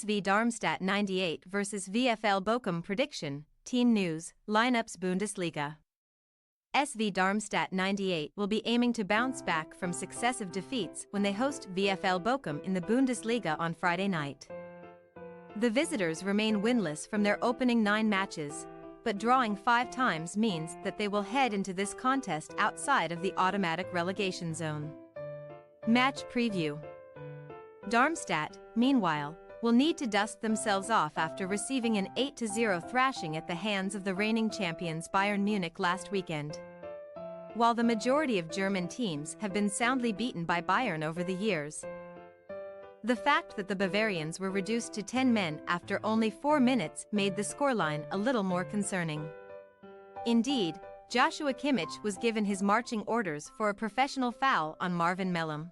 SV Darmstadt 98 vs VfL Bochum prediction, team news, lineups Bundesliga. SV Darmstadt 98 will be aiming to bounce back from successive defeats when they host VfL Bochum in the Bundesliga on Friday night. The visitors remain winless from their opening 9 matches, but drawing 5 times means that they will head into this contest outside of the automatic relegation zone. Match preview. Darmstadt, meanwhile, will need to dust themselves off after receiving an 8-0 thrashing at the hands of the reigning champions Bayern Munich last weekend. While the majority of German teams have been soundly beaten by Bayern over the years, the fact that the Bavarians were reduced to 10 men after only 4 minutes made the scoreline a little more concerning. Indeed, Joshua Kimmich was given his marching orders for a professional foul on Marvin Mellum.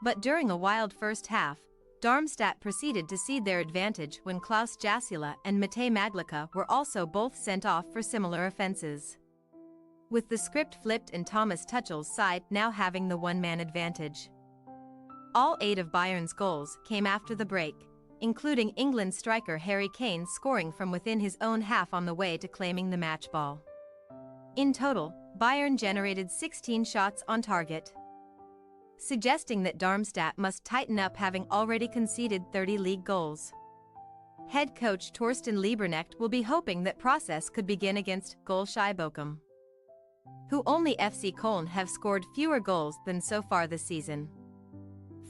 But during a wild first half, Darmstadt proceeded to cede their advantage when Klaus Jasula and Matej Maglica were also both sent off for similar offenses, with the script flipped and Thomas Tuchel's side now having the one-man advantage. All 8 of Bayern's goals came after the break, including England striker Harry Kane scoring from within his own half on the way to claiming the match ball. In total, Bayern generated 16 shots on target, suggesting that Darmstadt must tighten up, having already conceded 30 league goals. Head coach Torsten Lieberknecht will be hoping that process could begin against goal-shy Bochum, who only FC Köln have scored fewer goals than so far this season.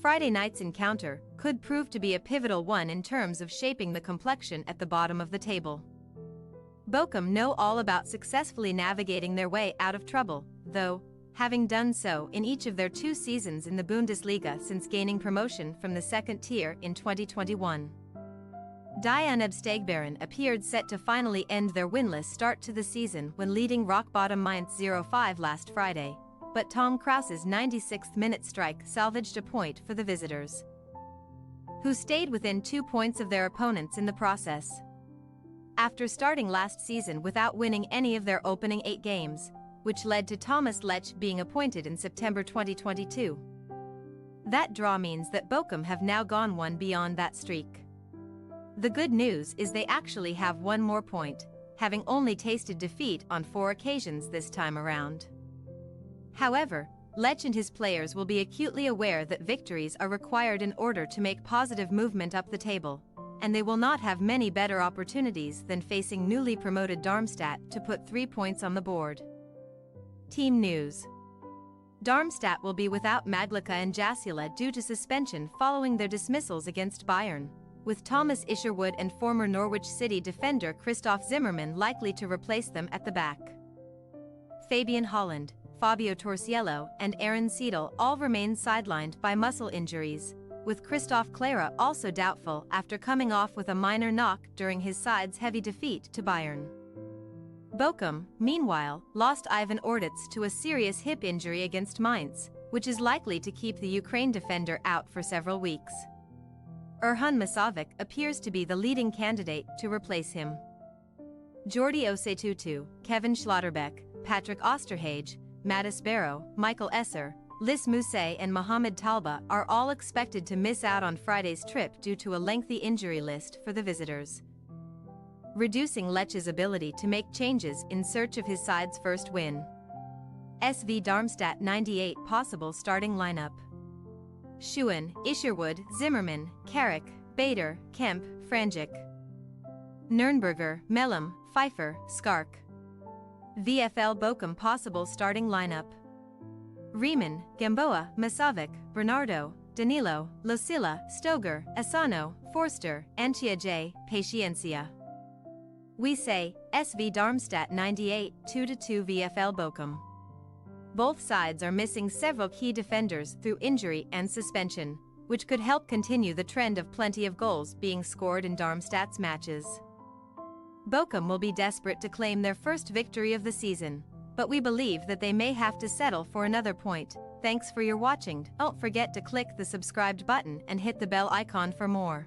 Friday night's encounter could prove to be a pivotal one in terms of shaping the complexion at the bottom of the table. Bochum know all about successfully navigating their way out of trouble, though, having done so in each of their 2 seasons in the Bundesliga since gaining promotion from the second tier in 2021. Die Unabsteigbaren appeared set to finally end their winless start to the season when leading rock-bottom Mainz 0-5 last Friday, but Tom Krause's 96th-minute strike salvaged a point for the visitors, who stayed within 2 points of their opponents in the process. After starting last season without winning any of their opening 8 games, which led to Thomas Lech being appointed in September 2022. That draw means that Bochum have now gone one beyond that streak. The good news is they actually have 1 more point, having only tasted defeat on 4 occasions this time around. However, Lech and his players will be acutely aware that victories are required in order to make positive movement up the table, and they will not have many better opportunities than facing newly promoted Darmstadt to put 3 points on the board. Team news. Darmstadt will be without Maglica and Jasula due to suspension following their dismissals against Bayern, with Thomas Isherwood and former Norwich City defender Christoph Zimmermann likely to replace them at the back. Fabian Holland, Fabio Torciello and Aaron Seidel all remain sidelined by muscle injuries, with Christoph Clara also doubtful after coming off with a minor knock during his side's heavy defeat to Bayern. Bochum, meanwhile, lost Ivan Orditz to a serious hip injury against Mainz, which is likely to keep the Ukraine defender out for several weeks. Erhan Masavic appears to be the leading candidate to replace him. Jordi Osetutu, Kevin Schlotterbeck, Patrick Osterhage, Mattis Barrow, Michael Esser, Lis Mousset and Mohamed Talba are all expected to miss out on Friday's trip due to a lengthy injury list for the visitors, reducing Lech's ability to make changes in search of his side's first win. SV Darmstadt 98 possible starting lineup: Schuhen, Isherwood, Zimmermann, Carrick, Bader, Kemp, Franjic, Nürnberger, Mellum, Pfeiffer, Skark. VfL Bochum possible starting lineup: Riemann, Gamboa, Masavic, Bernardo, Danilo, Losilla, Stoger, Asano, Forster, Anchiaje, Paciencia. We say, SV Darmstadt 98, 2-2 VfL Bochum. Both sides are missing several key defenders through injury and suspension, which could help continue the trend of plenty of goals being scored in Darmstadt's matches. Bochum will be desperate to claim their first victory of the season, but we believe that they may have to settle for another point. Thanks for your watching. Don't forget to click the subscribed button and hit the bell icon for more.